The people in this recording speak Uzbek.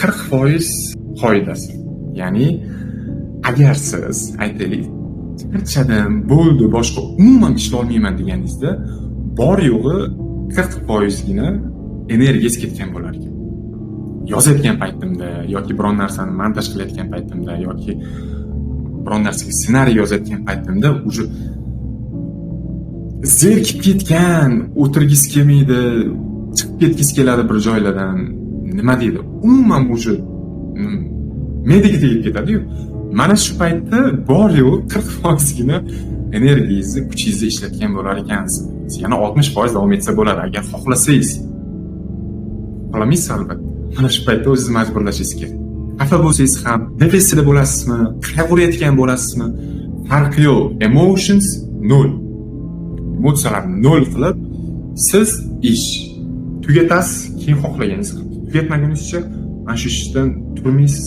40% qoidasi. Ya'ni agar siz aytaylik charchadim, bo'ldi, boshqa umuman ishlay olmayman deganingizda bor yo'g'i 40% gina energiyangiz ketgan bo'lar ekan. Yozayotgan paytimda yoki biron narsani montaj qilayotgan paytimda yoki biron narsaga ssenariy yozayotgan paytimda uje zerikib ketgan, o'tirgis kelmaydi, chiqib ketgis keladi bir joylardan. Nima deydi? Umuman uje mediga tegib ketadi-yu. Mana shu paytda bor yo'q 40% gina energiyangizni, kuchingizni ishlatgan bo'lar ekansiz. Yana 60% davom etsa bo'ladi agar xohlasangiz. Xohlamaysiz albatta. Mana shu paytda o'zingizni majburlashingiz kerak. Xafa bo'lsangiz ham, depressiyada bo'lasizmi, qayg'urayotgan bo'lasizmi, farqi yo'q. Emotions 0. Emotsiyalarni 0 qilib, siz ish tugatasiz, keyin xohlaganingiz qilib. Tugatmagunizcha mana shu ishdan turmaysiz.